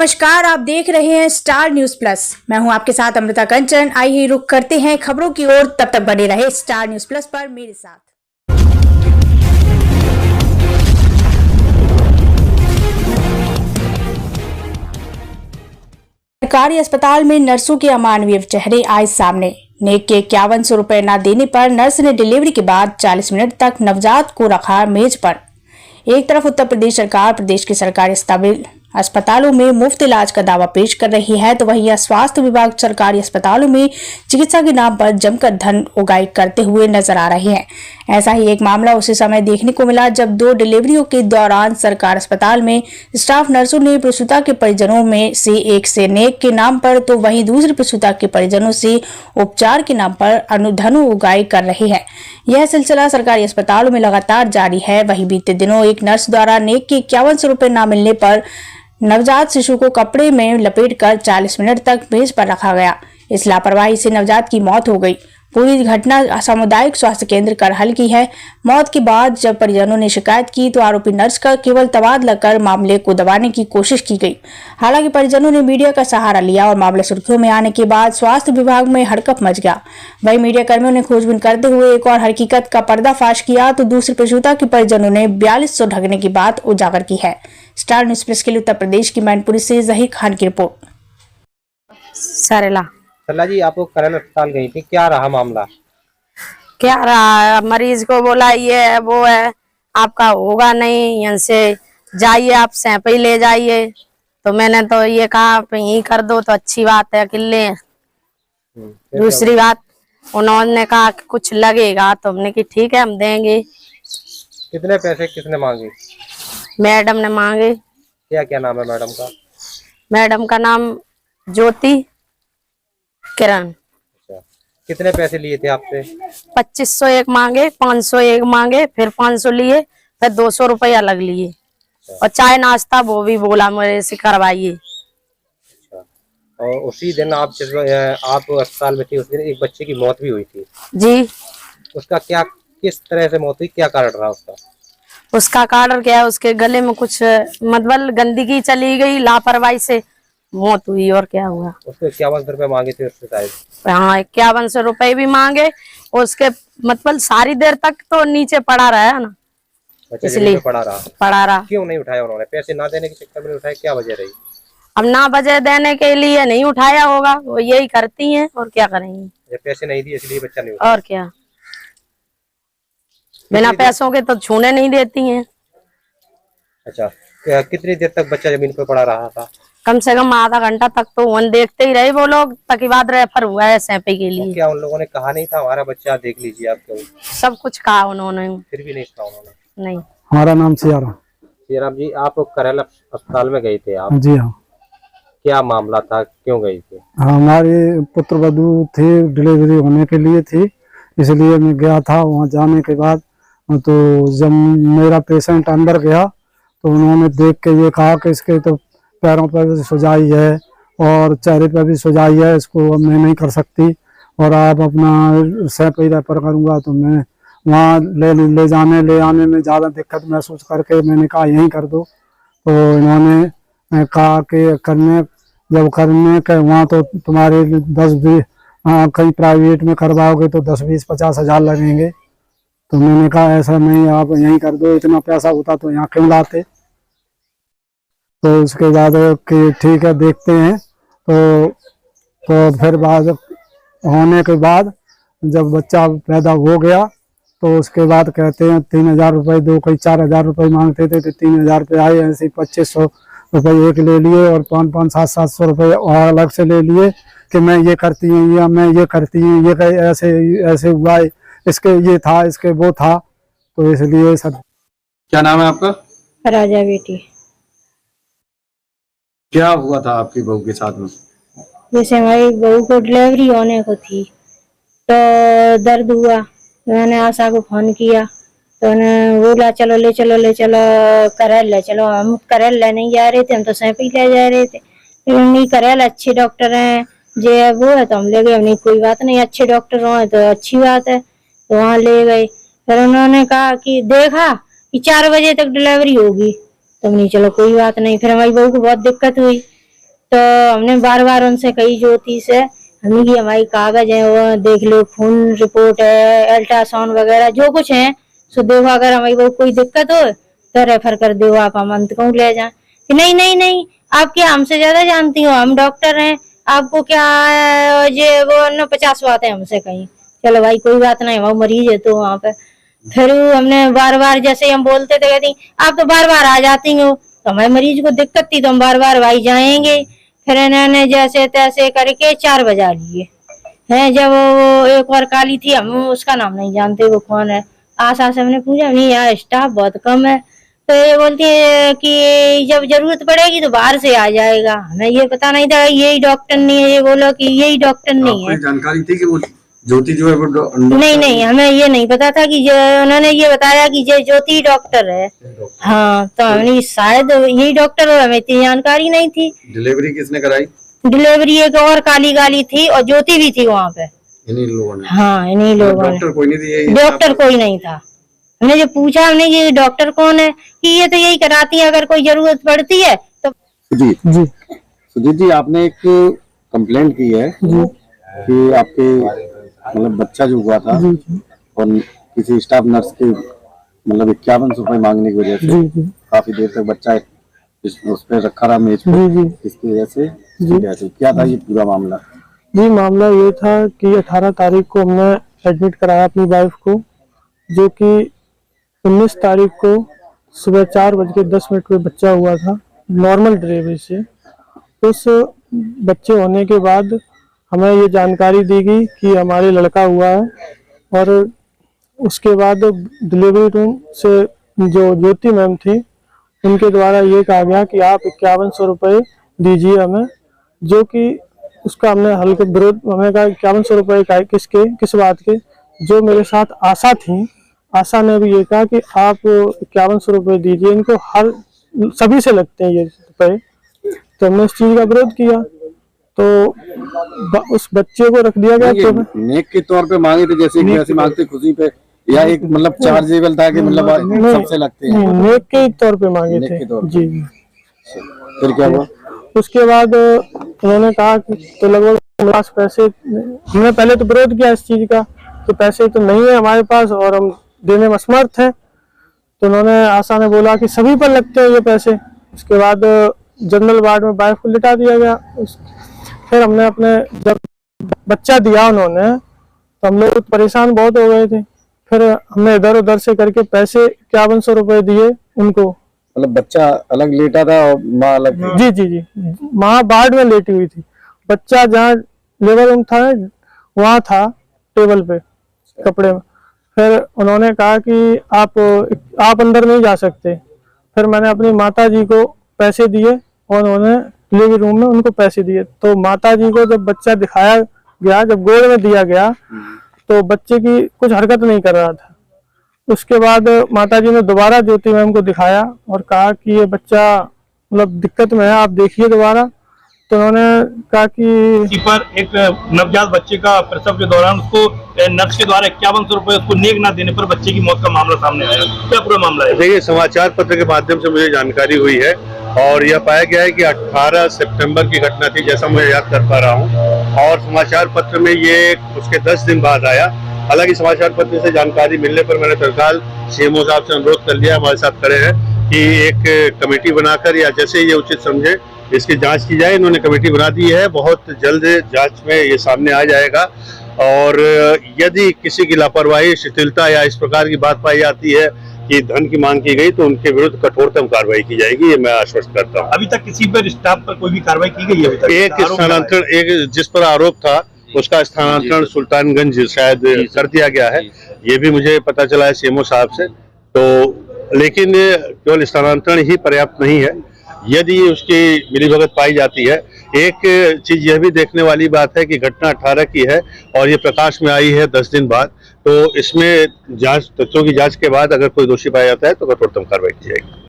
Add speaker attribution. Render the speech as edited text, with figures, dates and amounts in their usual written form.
Speaker 1: नमस्कार, आप देख रहे हैं स्टार न्यूज प्लस। मैं हूं आपके साथ अमृता कंचन। आइए रुक करते हैं खबरों की ओर। तब तक बने रहे स्टार न्यूज प्लस पर मेरे साथ। सरकारी अस्पताल में नर्सों के अमानवीय चेहरे आए सामने। नेक के 5100 रुपए न देने पर नर्स ने डिलीवरी के बाद 40 मिनट तक नवजात को रखा मेज पर। एक तरफ उत्तर प्रदेश सरकार प्रदेश के सरकारी अस्पतालों में मुफ्त इलाज का दावा पेश कर रही है, तो वहीं स्वास्थ्य विभाग सरकारी अस्पतालों में चिकित्सा के नाम पर जमकर धन उगाई करते हुए नजर आ रहे हैं। ऐसा ही एक मामला उसी समय देखने को मिला जब 2 डिलीवरियों के दौरान सरकार अस्पताल में स्टाफ नर्सों ने प्रसूता के परिजनों में से एक से नेक के नाम पर, तो वहीं दूसरी प्रसूता के परिजनों से उपचार के नाम पर अनुधन उगाई कर रहे हैं। यह सिलसिला सरकारी अस्पतालों में लगातार जारी है। वहीं बीते दिनों एक नर्स द्वारा नेक के 5100 रुपए न मिलने पर नवजात शिशु को कपड़े में लपेटकर 40 मिनट तक मेज पर रखा गया। इस लापरवाही से नवजात की मौत हो गई। पूरी घटना सामुदायिक स्वास्थ्य केंद्र करहल की है। मौत के बाद जब परिजनों ने शिकायत की तो आरोपी नर्स का केवल तबादला कर मामले को दबाने की कोशिश की गई। हालांकि परिजनों ने मीडिया का सहारा लिया और मामला सुर्खियों में आने के बाद स्वास्थ्य विभाग में हड़कंप मच गया। वहीं मीडिया कर्मियों ने खोजबीन करते हुए एक और हकीकत का पर्दाफाश किया, तो दूसरी प्रसूता के परिजनों ने 4200 ढकने की बात उजागर की है। स्टार न्यूज प्लस के लिए उत्तर प्रदेश की मैनपुरी से जहीर खान की रिपोर्ट।
Speaker 2: सरला जी, आप करल अस्पताल गई थी, क्या रहा मामला?
Speaker 3: क्या रहा, मरीज को बोला ये है वो है, आपका होगा नहीं, यहाँ से जाइए, आप सैंपल ले जाइए। तो मैंने तो ये कहा यही कर दो तो अच्छी बात है, अकेले। दूसरी बात, उन्होंने कहा कि कुछ लगेगा, तो हमने की ठीक है हम देंगे।
Speaker 2: कितने पैसे किसने मांगे?
Speaker 3: मैडम ने मांगे।
Speaker 2: क्या क्या नाम है मैडम का?
Speaker 3: मैडम का नाम ज्योति किरण।
Speaker 2: अच्छा, कितने पैसे लिए थे आपसे?
Speaker 3: 2500 एक मांगे, 500 एक मांगे, फिर 500 लिए, फिर 200 रुपया अलग लिए। और चाय नाश्ता वो भी बोला मेरे से करवाइए।
Speaker 2: अच्छा, और उसी दिन आप अस्पताल में थी, उस दिन एक बच्चे की मौत भी हुई थी
Speaker 3: जी।
Speaker 2: उसका क्या, किस तरह से मौत हुई, क्या कारण रहा उसका?
Speaker 3: उसका कारण क्या है, उसके गले में कुछ मतलब गंदगी चली गई, लापरवाही से मौत हुई। और क्या हुआ?
Speaker 2: उसको 5100 रुपए मांगे थे उससे शायद।
Speaker 3: हाँ, 5100 रुपए भी मांगे। उसके मतलब सारी देर तक तो नीचे पड़ा रहा है ना, इसलिए
Speaker 2: पड़ा रहा। क्यों नहीं उठाया उन्होंने? पैसे ना देने के चक्कर में उठाया, क्या वजह रही?
Speaker 3: अब ना वजह देने के लिए नहीं उठाया होगा, वो यही करती हैं और क्या करेंगी।
Speaker 2: पैसे नहीं दिए इसलिए बच्चा नहीं उठाया।
Speaker 3: और क्या, बिना पैसों के तो छूने नहीं देती हैं।
Speaker 2: अच्छा, कितनी देर तक बच्चा जमीन पर पड़ा रहा था?
Speaker 3: कम से कम आधा घंटा तक तो वन देखते ही रहे वो लोग, तक बाद रेफर हुआ है सैंपल के लिए।
Speaker 2: क्या उन लोगों ने कहा नहीं था हमारा बच्चा देख लीजिए आप? क्यों
Speaker 3: सब कुछ कहा उन्होंने,
Speaker 2: फिर भी नहीं कहा उन्होंने?
Speaker 3: नहीं।
Speaker 4: हमारा नाम सियाराम।
Speaker 2: सियाराम जी, आप करल अस्पताल में गए थे आप?
Speaker 4: जी हाँ।
Speaker 2: क्या मामला था, क्यों गए थे?
Speaker 4: हमारी पुत्र वधू थी, डिलीवरी होने के लिए थी, इसलिए मैं गया था। वहाँ जाने के बाद तो जब मेरा पेशेंट अंदर गया तो उन्होंने देख के ये कहा कि इसके तो पैरों पर भी सुजाई है और चेहरे पर भी सुजाई है, इसको मैं नहीं कर सकती और आप अपना सैंपल रेफर करूँगा। तो मैं वहाँ ले आने में ज़्यादा दिक्कत महसूस करके मैंने कहा यहीं कर दो। तो इन्होंने कहा कि जब करने के वहाँ तो तुम्हारे 10-20 कहीं प्राइवेट में करवाओगे तो 10-20-50 हज़ार लगेंगे। तो मैंने कहा ऐसा नहीं, आप यहीं कर दो, इतना पैसा होता तो यहाँ क्यों लाते। तो उसके बाद कि ठीक है देखते हैं। तो फिर बाद होने के बाद जब बच्चा पैदा हो गया तो उसके बाद कहते हैं 3000 रुपये दो, कोई 4000 रुपये मांगते थे तो 3000 रुपये आए। ऐसे 2500 रुपये एक ले लिए और 500-700 रुपये और अलग से ले लिए कि मैं ये करती हूँ या मैं ये करती हूँ, ये ऐसे ऐसे हुआ, इसके ये था, इसके वो था। तो इसलिए सब।
Speaker 5: क्या नाम है आपका?
Speaker 6: राजा बेटी।
Speaker 5: क्या हुआ था आपकी बहू के साथ में?
Speaker 6: जैसे हमारी बहू को डिलीवरी होने को थी तो दर्द हुआ, मैंने आशा को फोन किया तो उन्हें बोला चलो ले चलो करल ले चलो। हम करल ले नहीं जा रहे थे, हम तो सैंपल ले जा रहे थे। लेकिन नहीं, करल अच्छे डॉक्टर हैं, जो है वो है तो हम ले गए। नहीं कोई बात नहीं, अच्छे डॉक्टर हो तो अच्छी बात है, तो वहाँ ले गए। फिर उन्होंने कहा कि देखा कि 4 बजे तक डिलीवरी होगी, तो नहीं चलो कोई बात नहीं। फिर हमारी बहू को बहुत दिक्कत हुई तो हमने बार बार उनसे कही ज्योति से, हमने की हमारी कागज है वो देख लो, खून रिपोर्ट है, अल्ट्रासाउंड वगैरह जो कुछ है सो देखो, अगर हमारी बहुत कोई दिक्कत हो तो रेफर कर दो, आप हम अंत को ले जाए। कि नहीं नहीं नहीं, आप क्या हमसे ज्यादा जानती हो, हम डॉक्टर हैं, आपको क्या ये वो न 50 बातें हमसे कही। चलो भाई कोई बात नहीं, वो मरीज है तो वहां पे फिर हमने बार बार जैसे हम बोलते थे कहती आप तो बार बार आ जाती हो, तो हमारे मरीज को दिक्कत थी तो हम बार बार भाई जाएंगे। फिर इन्होंने जैसे तैसे करके 4 बजा लिए हैं। जब वो एक और काली थी, हम उसका नाम नहीं जानते वो कौन है, आशा से हमने पूछा, नहीं यार स्टाफ बहुत कम है, तो ये बोलती है कि जब जरूरत पड़ेगी तो बाहर से आ जाएगा। हमें ये पता नहीं था यही डॉक्टर नहीं है, ये बोलो कि यही डॉक्टर नहीं है।
Speaker 5: जानकारी थी कि वो ज्योति जो है वो
Speaker 6: नहीं नहीं, हमें ये नहीं पता था कि उन्होंने ये बताया कि ये ज्योति डॉक्टर है। हाँ, तो हमने शायद यही डॉक्टर हो, हमें इतनी जानकारी नहीं थी।
Speaker 5: डिलीवरी किसने कराई?
Speaker 6: डिलीवरी एक और काली थी और ज्योति भी थी वहाँ पे।
Speaker 5: इन्हीं लोगों ने?
Speaker 6: हाँ, इन्हीं लोगों ने।
Speaker 5: डॉक्टर कोई नहीं थी?
Speaker 6: डॉक्टर कोई नहीं था। हमने जो पूछा, हमने ये डॉक्टर कौन है, कि ये तो यही कराती है, अगर कोई जरूरत पड़ती है तो।
Speaker 5: जी जी, सुजीत जी, आपने एक कंप्लेंट की है कि आपके मतलब बच्चा जो हुआ था और किसी स्टाफ नर्स के मतलब 51 रुपए मांगने की वजह से काफी देर तक बच्चा उस पर रखा रहा मेज पर, इसकी वजह से क्या था ये पूरा मामला?
Speaker 4: जी, मामला ये था कि 18 तारीख को हमने एडमिट कराया अपनी वाइफ को, जो कि 19 तारीख को सुबह 4:10 पे बच्चा हुआ था नॉर्मल डिलीवरी से। उस बच्चे होने के बाद हमें ये जानकारी दी गई कि हमारे लड़का हुआ है, और उसके बाद डिलीवरी रूम से जो ज्योति मैम थी उनके द्वारा ये कहा गया कि आप 5100 रुपये दीजिए हमें, जो कि उसका हमने हल्के विरोध, हमें कहा 5100 रुपये का किस बात के। जो मेरे साथ आशा थी, आशा ने भी ये कहा कि आप 5100 रुपये दीजिए, इनको हर सभी से लगते हैं ये रुपये। तो हमने इस चीज का विरोध किया, तो उस बच्चे को रख दिया गया। तो
Speaker 5: नेक के तौर पे मांगे थे, जैसे कि ऐसे मांगते खुशी पे, या एक मतलब चार्जेबल था कि मतलब सबसे लगते हैं?
Speaker 4: नेक के तौर पे मांगे थे जी।
Speaker 5: फिर क्या हुआ?
Speaker 4: उसके बाद उन्होंने कहा कि तो लगभग हमारे पास पैसे, हमने पहले तो विरोध किया इस चीज का कि पैसे तो नहीं है हमारे पास और हम देने में असमर्थ हैं। तो उन्होंने, आशा ने बोला कि सभी पर लगते हैं ये पैसे। उसके बाद जनरल वार्ड में वाइफ को लिटा दिया गया। फिर हमने अपने, जब बच्चा दिया उन्होंने तो हम लोग परेशान बहुत हो गए थे। फिर हमने इधर उधर से करके पैसे 5100 रुपये दिए उनको।
Speaker 5: मतलब बच्चा अलग लेटा था और माँ अलग?
Speaker 4: जी जी जी, माँ वार्ड में लेटी हुई थी, बच्चा जहाँ लेबर रूम था वहाँ था टेबल पे कपड़े में। फिर उन्होंने कहा कि आप अंदर नहीं जा सकते। फिर मैंने अपनी माता जी को पैसे दिए और उन्होंने डिलीवरी रूम में उनको पैसे दिए। तो माता जी को जब बच्चा दिखाया गया, जब गोद में दिया गया, तो बच्चे की कुछ हरकत नहीं कर रहा था। उसके बाद माता जी ने दोबारा ज्योति मैम को दिखाया और कहा कि ये बच्चा मतलब दिक्कत में है, आप देखिए दोबारा। तो उन्होंने कहा कि
Speaker 7: पर एक नवजात बच्चे का प्रसव के दौरान उसको नर्स के द्वारा 5100 रुपए उसको नेक ना देने पर बच्चे की मौत का मामला सामने आया। क्या पूरा मामला है?
Speaker 8: देखिए, समाचार पत्र के माध्यम से मुझे जानकारी हुई है और यह पाया गया है कि 18 सितंबर की घटना थी, जैसा मैं याद कर पा रहा हूं, और समाचार पत्र में ये उसके 10 दिन बाद आया। हालांकि समाचार पत्र से जानकारी मिलने पर मैंने तत्काल सीएमओ साहब से अनुरोध कर लिया, हमारे साथ खड़े हैं, कि एक कमेटी बनाकर या जैसे ये उचित समझे इसकी जांच की जाए। इन्होंने कमेटी बना दी है, बहुत जल्द जांच में ये सामने आ जाएगा। और यदि किसी की लापरवाही, शिथिलता या इस प्रकार की बात पाई जाती है कि धन की मांग की गई, तो उनके विरुद्ध कठोरतम कार्रवाई की जाएगी, ये मैं आश्वस्त करता हूँ।
Speaker 7: अभी तक किसी पर स्टाफ पर कोई भी कार्रवाई की गई है? अभी तक
Speaker 8: एक स्थानांतरण, एक जिस पर आरोप था उसका स्थानांतरण सुल्तानगंज शायद कर दिया गया है, ये भी मुझे पता चला है सीएमओ साहब से। तो लेकिन केवल स्थानांतरण ही पर्याप्त नहीं है, यदि उसकी मिलीभगत पाई जाती है। एक चीज यह भी देखने वाली बात है कि घटना 18 की है और ये प्रकाश में आई है 10 दिन बाद, तो इसमें जांच, तथ्यों की जांच के बाद अगर कोई दोषी पाया जाता है तो कठोरतम कार्रवाई की जाएगी।